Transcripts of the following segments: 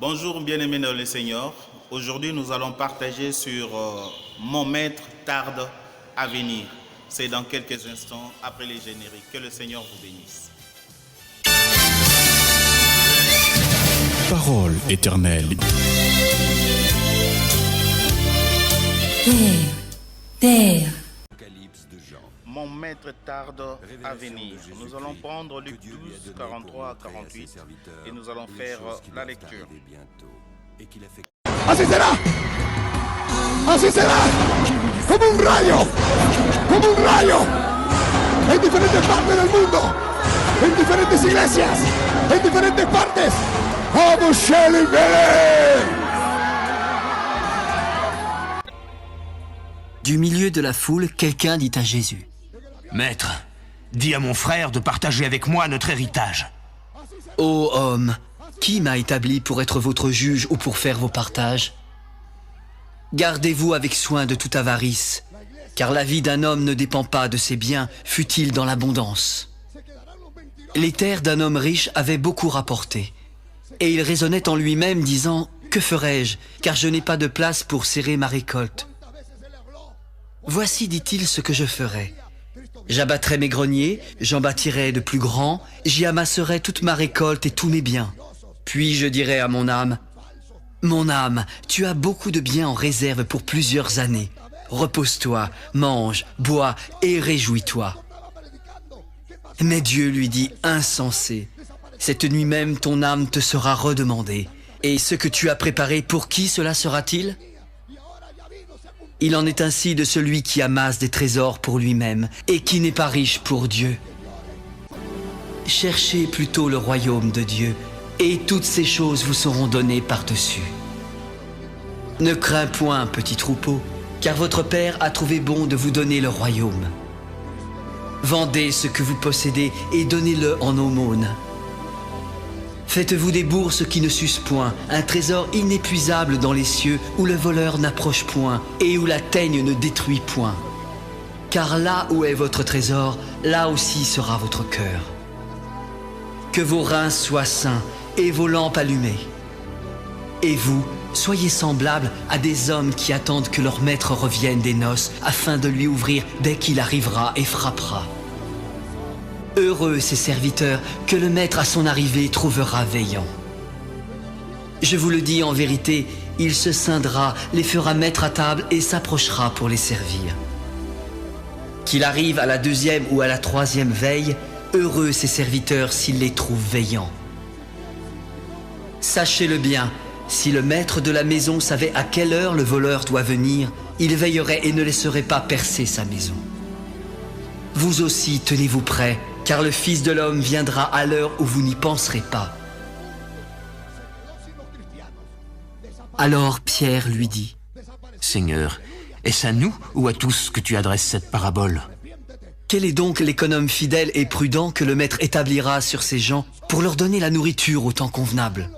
Bonjour bien-aimés dans le Seigneur. Aujourd'hui, nous allons partager sur Mon maître tarde à venir. C'est dans quelques instants après les génériques. Que le Seigneur vous bénisse. Parole éternelle. Terre. Mon maître tarde à venir. Nous allons prendre Luc 12, 43 à 48 et nous allons faire la lecture. Así será, así será, como un rayo, en diferentes partes del mundo, en diferentes iglesias, en diferentes partes. Vamos, Shelly Belén. Du milieu de la foule, quelqu'un dit à Jésus: Maître, dis à mon frère de partager avec moi notre héritage. Ô homme, qui m'a établi pour être votre juge ou pour faire vos partages? Gardez-vous avec soin de toute avarice, car la vie d'un homme ne dépend pas de ses biens, fût-il dans l'abondance. Les terres d'un homme riche avaient beaucoup rapporté, et il raisonnait en lui-même, disant: que ferai-je, car je n'ai pas de place pour serrer ma récolte. Voici, dit-il, ce que je ferai. J'abattrai mes greniers, j'en bâtirai de plus grands, j'y amasserai toute ma récolte et tous mes biens. Puis je dirai à mon âme: mon âme, tu as beaucoup de biens en réserve pour plusieurs années. Repose-toi, mange, bois et réjouis-toi. Mais Dieu lui dit: insensé, cette nuit même ton âme te sera redemandée. Et ce que tu as préparé, pour qui cela sera-t-il? Il en est ainsi de celui qui amasse des trésors pour lui-même et qui n'est pas riche pour Dieu. Cherchez plutôt le royaume de Dieu, et toutes ces choses vous seront données par-dessus. Ne crains point, petit troupeau, car votre Père a trouvé bon de vous donner le royaume. Vendez ce que vous possédez et donnez-le en aumône. Faites-vous des bourses qui ne s'usent point, un trésor inépuisable dans les cieux, où le voleur n'approche point et où la teigne ne détruit point. Car là où est votre trésor, là aussi sera votre cœur. Que vos reins soient sains et vos lampes allumées. Et vous, soyez semblables à des hommes qui attendent que leur maître revienne des noces, afin de lui ouvrir dès qu'il arrivera et frappera. Heureux ces serviteurs que le maître à son arrivée trouvera veillant. Je vous le dis en vérité, il se scindra, les fera mettre à table et s'approchera pour les servir. Qu'il arrive à la deuxième ou à la troisième veille, heureux ces serviteurs s'il les trouve veillants. Sachez-le bien, si le maître de la maison savait à quelle heure le voleur doit venir, il veillerait et ne laisserait pas percer sa maison. Vous aussi tenez-vous prêts, car le Fils de l'homme viendra à l'heure où vous n'y penserez pas. Alors Pierre lui dit: Seigneur, est-ce à nous ou à tous que tu adresses cette parabole? Quel est donc l'économe fidèle et prudent que le maître établira sur ses gens pour leur donner la nourriture au temps convenable?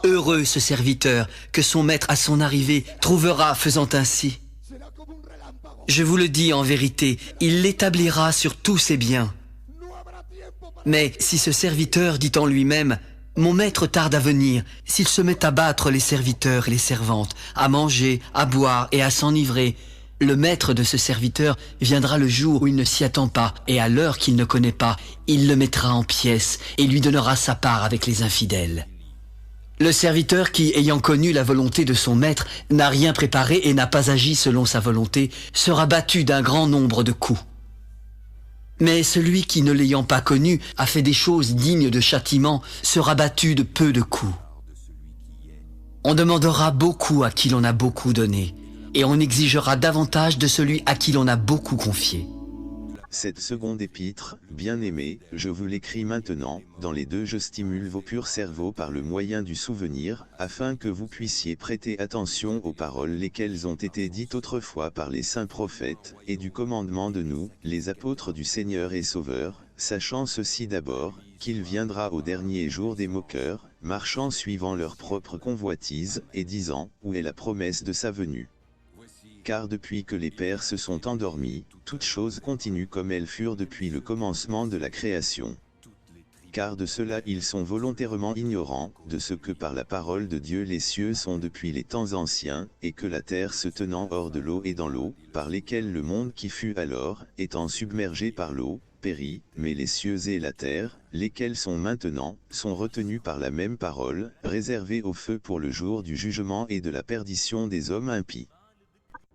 Heureux ce serviteur que son maître à son arrivée trouvera faisant ainsi. Je vous le dis en vérité, il l'établira sur tous ses biens. Mais si ce serviteur dit en lui-même: mon maître tarde à venir, s'il se met à battre les serviteurs et les servantes, à manger, à boire et à s'enivrer, le maître de ce serviteur viendra le jour où il ne s'y attend pas, et à l'heure qu'il ne connaît pas, il le mettra en pièces et lui donnera sa part avec les infidèles. Le serviteur qui, ayant connu la volonté de son maître, n'a rien préparé et n'a pas agi selon sa volonté, sera battu d'un grand nombre de coups. Mais celui qui, ne l'ayant pas connu, a fait des choses dignes de châtiment, sera battu de peu de coups. On demandera beaucoup à qui l'on a beaucoup donné, et on exigera davantage de celui à qui l'on a beaucoup confié. Cette seconde épître, bien-aimés, je vous l'écris maintenant, dans les deux je stimule vos purs cerveaux par le moyen du souvenir, afin que vous puissiez prêter attention aux paroles lesquelles ont été dites autrefois par les saints prophètes, et du commandement de nous, les apôtres du Seigneur et Sauveur, sachant ceci d'abord, qu'il viendra au dernier jour des moqueurs, marchant suivant leur propre convoitise, et disant, où est la promesse de sa venue? Car depuis que les pères se sont endormis, toutes choses continuent comme elles furent depuis le commencement de la création. car de cela ils sont volontairement ignorants, de ce que par la parole de Dieu les cieux sont depuis les temps anciens, et que la terre se tenant hors de l'eau et dans l'eau, par lesquels le monde qui fut alors, étant submergé par l'eau, périt, mais les cieux et la terre, lesquels sont maintenant, sont retenus par la même parole, réservés au feu pour le jour du jugement et de la perdition des hommes impies.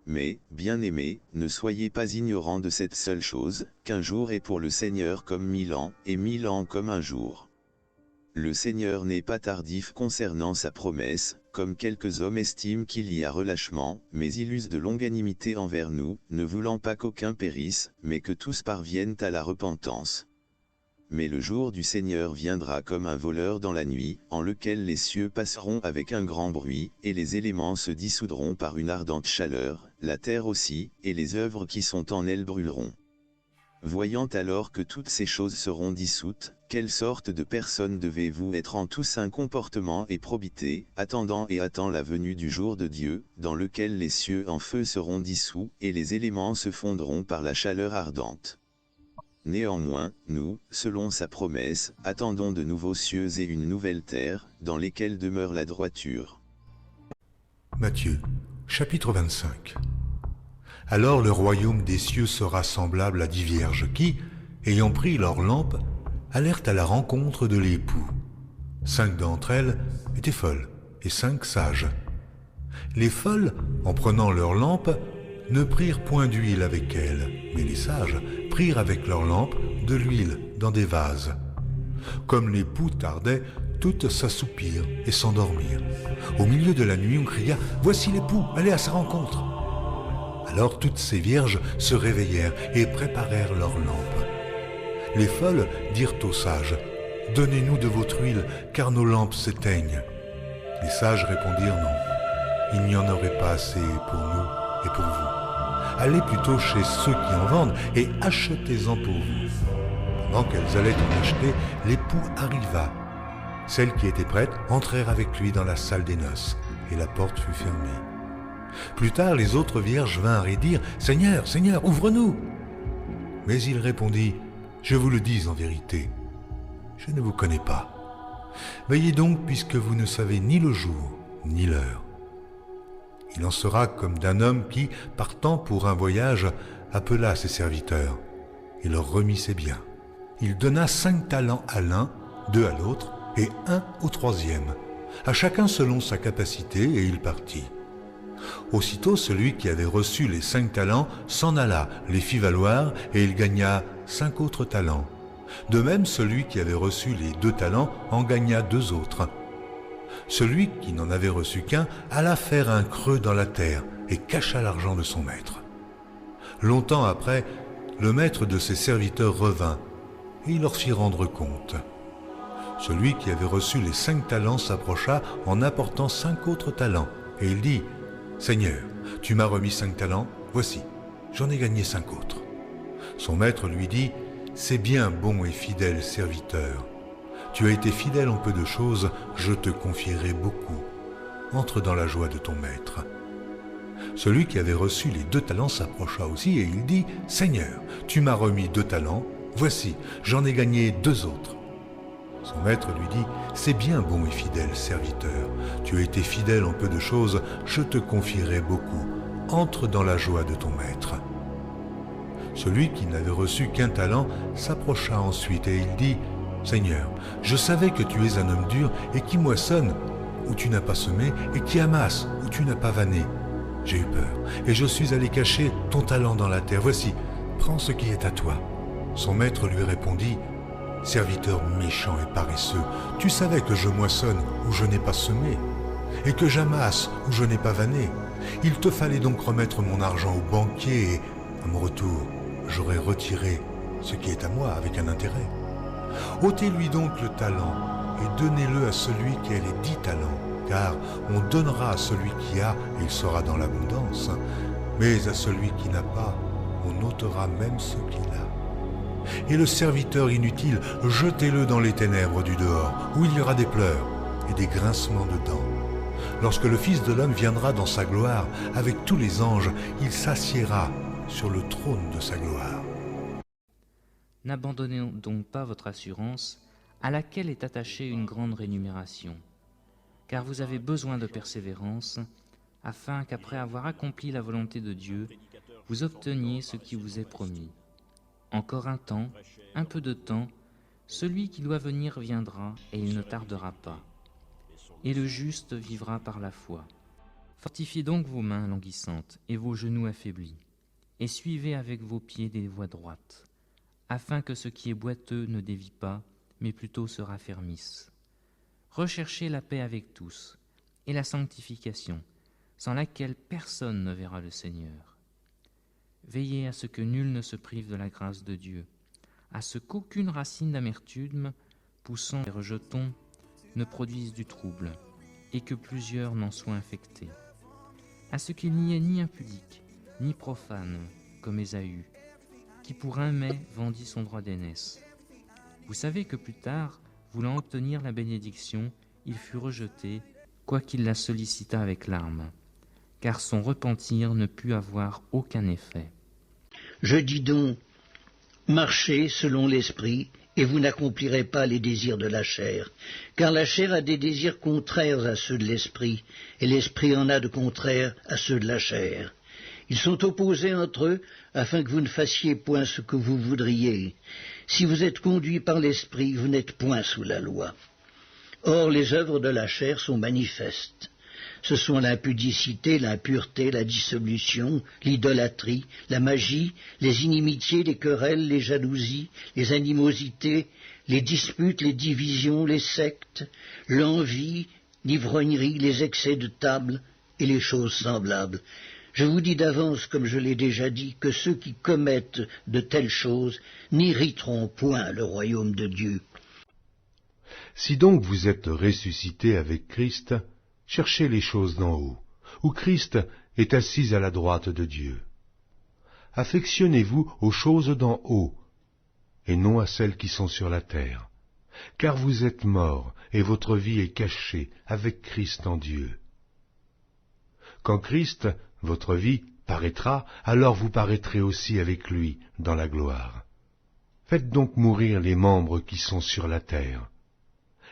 Mais, bien-aimés, ne soyez pas ignorants de cette seule chose, qu'un jour est pour le Seigneur comme 1000 ans, et 1000 ans comme un jour. Le Seigneur n'est pas tardif concernant sa promesse, comme quelques hommes estiment qu'il y a relâchement, mais il use de longanimité envers nous, ne voulant pas qu'aucun périsse, mais que tous parviennent à la repentance. Mais le jour du Seigneur viendra comme un voleur dans la nuit, en lequel les cieux passeront avec un grand bruit, et les éléments se dissoudront par une ardente chaleur, la terre aussi, et les œuvres qui sont en elle brûleront. Voyant alors que toutes ces choses seront dissoutes, quelle sorte de personne devez-vous être en tout saint comportement et probité, attendant la venue du jour de Dieu, dans lequel les cieux en feu seront dissous, et les éléments se fondront par la chaleur ardente. Néanmoins, nous, selon sa promesse, attendons de nouveaux cieux et une nouvelle terre, dans lesquels demeure la droiture. Matthieu, chapitre 25. Alors le royaume des cieux sera semblable à 10 vierges qui, ayant pris leurs lampes, allèrent à la rencontre de l'époux. 5 d'entre elles étaient folles, et 5 sages. Les folles, en prenant leurs lampes, ne prirent point d'huile avec elles, mais les sages prirent avec leurs lampes de l'huile dans des vases. Comme l'époux tardait, toutes s'assoupirent et s'endormirent. Au milieu de la nuit, on cria « Voici l'époux, allez à sa rencontre !» Alors toutes ces vierges se réveillèrent et préparèrent leurs lampes. Les folles dirent aux sages « Donnez-nous de votre huile, car nos lampes s'éteignent. » Les sages répondirent « Non, il n'y en aurait pas assez pour nous et pour vous. Allez plutôt chez ceux qui en vendent et achetez-en pour vous. » Pendant qu'elles allaient en acheter, l'époux arriva. Celles qui étaient prêtes entrèrent avec lui dans la salle des noces, et la porte fut fermée. Plus tard, les autres vierges vinrent et dirent « Seigneur, Seigneur, ouvre-nous » Mais il répondit « Je vous le dis en vérité, je ne vous connais pas. Veillez donc puisque vous ne savez ni le jour, ni l'heure. » Il en sera comme d'un homme qui, partant pour un voyage, appela ses serviteurs et leur remit ses biens. Il donna 5 talents à l'un, 2 à l'autre, et 1 au 3e, à chacun selon sa capacité, et il partit. Aussitôt celui qui avait reçu les 5 talents s'en alla, les fit valoir, et il gagna 5 autres talents. De même, celui qui avait reçu les 2 talents en gagna 2 autres. Celui qui n'en avait reçu qu'un alla faire un creux dans la terre et cacha l'argent de son maître. Longtemps après, le maître de ses serviteurs revint, et il leur fit rendre compte. Celui qui avait reçu les 5 talents s'approcha en apportant 5 autres talents, et il dit « Seigneur, tu m'as remis 5 talents, voici, j'en ai gagné 5 autres. » Son maître lui dit « C'est bien, bon et fidèle serviteur. Tu as été fidèle en peu de choses, je te confierai beaucoup. Entre dans la joie de ton maître. » Celui qui avait reçu les 2 talents s'approcha aussi, et il dit « Seigneur, tu m'as remis 2 talents, voici, j'en ai gagné 2 autres. » Son maître lui dit « C'est bien, bon et fidèle serviteur. Tu as été fidèle en peu de choses, je te confierai beaucoup. Entre dans la joie de ton maître. » Celui qui n'avait reçu qu'un talent s'approcha ensuite et il dit « Seigneur, je savais que tu es un homme dur et qui moissonne où tu n'as pas semé et qui amasse où tu n'as pas vanné. J'ai eu peur et je suis allé cacher ton talent dans la terre. Voici, prends ce qui est à toi. » Son maître lui répondit « Serviteur méchant et paresseux, tu savais que je moissonne où je n'ai pas semé, et que j'amasse où je n'ai pas vanné. Il te fallait donc remettre mon argent au banquier, et à mon retour, j'aurais retiré ce qui est à moi avec un intérêt. Ôtez-lui donc le talent, et donnez-le à celui qui a les 10 talents, car on donnera à celui qui a, et il sera dans l'abondance, mais à celui qui n'a pas, on ôtera même ce qu'il a. Et le serviteur inutile, jetez-le dans les ténèbres du dehors, où il y aura des pleurs et des grincements de dents. Lorsque le Fils de l'homme viendra dans sa gloire, avec tous les anges, il s'assiera sur le trône de sa gloire. N'abandonnez donc pas votre assurance à laquelle est attachée une grande rémunération. Car vous avez besoin de persévérance, afin qu'après avoir accompli la volonté de Dieu, vous obteniez ce qui vous est promis. Encore un temps, un peu de temps, celui qui doit venir viendra, et il ne tardera pas. Et le juste vivra par la foi. Fortifiez donc vos mains languissantes et vos genoux affaiblis, et suivez avec vos pieds des voies droites, afin que ce qui est boiteux ne dévie pas, mais plutôt se raffermisse. Recherchez la paix avec tous, et la sanctification, sans laquelle personne ne verra le Seigneur. Veillez à ce que nul ne se prive de la grâce de Dieu, à ce qu'aucune racine d'amertume, poussant les rejetons, ne produise du trouble, et que plusieurs n'en soient infectés. À ce qu'il n'y ait ni impudique, ni profane, comme Ésaü, qui pour un mai vendit son droit d'aînesse. Vous savez que plus tard, voulant obtenir la bénédiction, il fut rejeté, quoiqu'il la sollicitât avec larmes, car son repentir ne put avoir aucun effet. Je dis donc, marchez selon l'esprit, et vous n'accomplirez pas les désirs de la chair, car la chair a des désirs contraires à ceux de l'esprit, et l'esprit en a de contraires à ceux de la chair. Ils sont opposés entre eux, afin que vous ne fassiez point ce que vous voudriez. Si vous êtes conduits par l'esprit, vous n'êtes point sous la loi. Or, les œuvres de la chair sont manifestes. Ce sont l'impudicité, l'impureté, la dissolution, l'idolâtrie, la magie, les inimitiés, les querelles, les jalousies, les animosités, les disputes, les divisions, les sectes, l'envie, l'ivrognerie, les excès de table et les choses semblables. Je vous dis d'avance, comme je l'ai déjà dit, que ceux qui commettent de telles choses n'hériteront point le royaume de Dieu. Si donc vous êtes ressuscités avec Christ, cherchez les choses d'en haut, où Christ est assis à la droite de Dieu. Affectionnez-vous aux choses d'en haut, et non à celles qui sont sur la terre, car vous êtes morts, et votre vie est cachée avec Christ en Dieu. Quand Christ, votre vie, paraîtra, alors vous paraîtrez aussi avec lui dans la gloire. Faites donc mourir les membres qui sont sur la terre,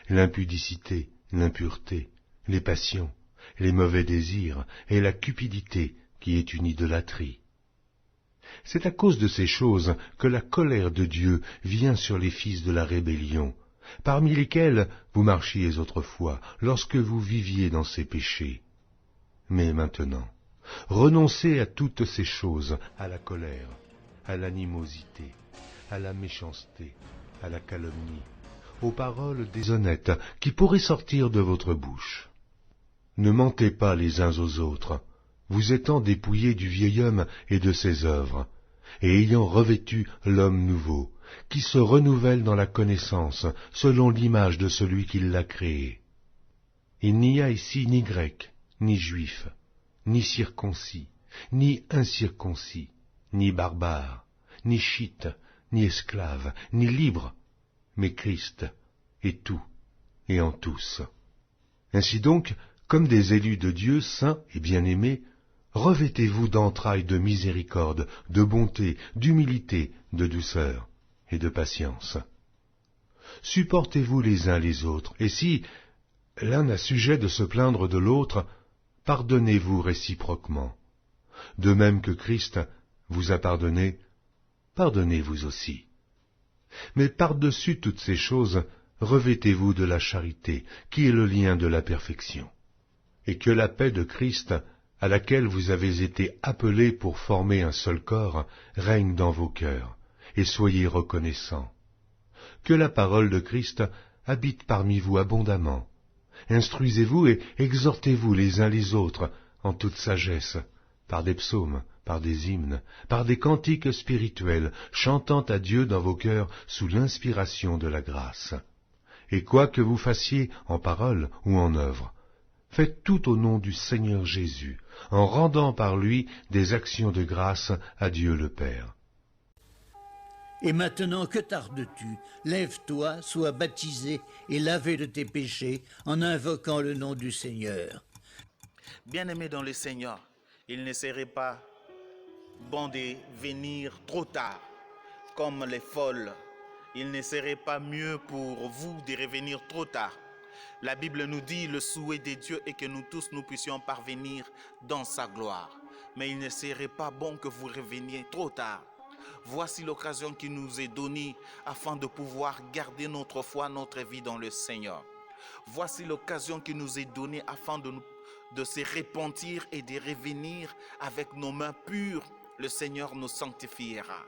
l'impudicité, l'impureté, les passions, les mauvais désirs et la cupidité qui est une idolâtrie. C'est à cause de ces choses que la colère de Dieu vient sur les fils de la rébellion, parmi lesquels vous marchiez autrefois, lorsque vous viviez dans ces péchés. Mais maintenant, renoncez à toutes ces choses, à la colère, à l'animosité, à la méchanceté, à la calomnie, aux paroles déshonnêtes qui pourraient sortir de votre bouche. Ne mentez pas les uns aux autres, vous étant dépouillés du vieil homme et de ses œuvres, et ayant revêtu l'homme nouveau, qui se renouvelle dans la connaissance, selon l'image de celui qui l'a créé. Il n'y a ici ni grec, ni juif, ni circoncis, ni incirconcis, ni barbare, ni chite, ni esclave, ni libre, mais Christ est tout et en tous. Ainsi donc, comme des élus de Dieu, saints et bien-aimés, revêtez-vous d'entrailles de miséricorde, de bonté, d'humilité, de douceur et de patience. Supportez-vous les uns les autres, et si l'un a sujet de se plaindre de l'autre, pardonnez-vous réciproquement. De même que Christ vous a pardonné, pardonnez-vous aussi. Mais par-dessus toutes ces choses, revêtez-vous de la charité, qui est le lien de la perfection. Et que la paix de Christ, à laquelle vous avez été appelés pour former un seul corps, règne dans vos cœurs, et soyez reconnaissants. Que la parole de Christ habite parmi vous abondamment. Instruisez-vous et exhortez-vous les uns les autres en toute sagesse, par des psaumes, par des hymnes, par des cantiques spirituels, chantant à Dieu dans vos cœurs sous l'inspiration de la grâce. Et quoi que vous fassiez en parole ou en œuvre, faites tout au nom du Seigneur Jésus, en rendant par lui des actions de grâce à Dieu le Père. Et maintenant, que tardes-tu? Lève-toi, sois baptisé et lavé de tes péchés en invoquant le nom du Seigneur. Bien-aimés dans le Seigneur, il ne serait pas bon de venir trop tard, comme les folles Il ne serait pas mieux pour vous de revenir trop tard. La Bible nous dit le souhait de Dieu est que nous tous nous puissions parvenir dans sa gloire. Mais il ne serait pas bon que vous reveniez trop tard. Voici l'occasion qui nous est donnée afin de pouvoir garder notre foi, notre vie dans le Seigneur. Voici l'occasion qui nous est donnée afin de se repentir et de revenir avec nos mains pures. Le Seigneur nous sanctifiera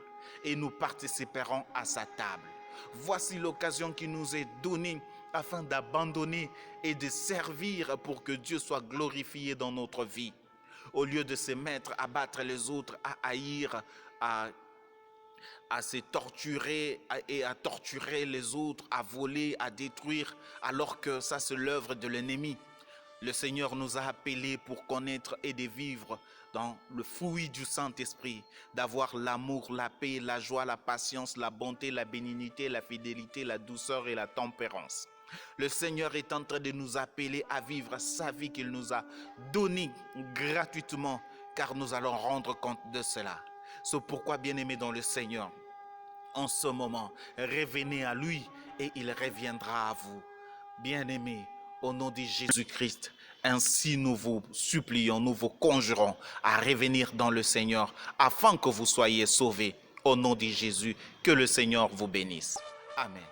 et nous participerons à sa table. Voici l'occasion qui nous est donnée afin d'abandonner et de servir pour que Dieu soit glorifié dans notre vie. Au lieu de se mettre à battre les autres, à haïr, à se torturer et à torturer les autres, à voler, à détruire, alors que ça c'est l'œuvre de l'ennemi. Le Seigneur nous a appelés pour connaître et de vivre dans le fruit du Saint-Esprit, d'avoir l'amour, la paix, la joie, la patience, la bonté, la bénignité, la fidélité, la douceur et la tempérance. Le Seigneur est en train de nous appeler à vivre sa vie qu'il nous a donnée gratuitement, car nous allons rendre compte de cela. C'est pourquoi, bien-aimés dans le Seigneur, en ce moment, revenez à lui et il reviendra à vous. Bien-aimés, au nom de Jésus-Christ, ainsi nous vous supplions, nous vous conjurons à revenir dans le Seigneur afin que vous soyez sauvés. Au nom de Jésus, que le Seigneur vous bénisse. Amen.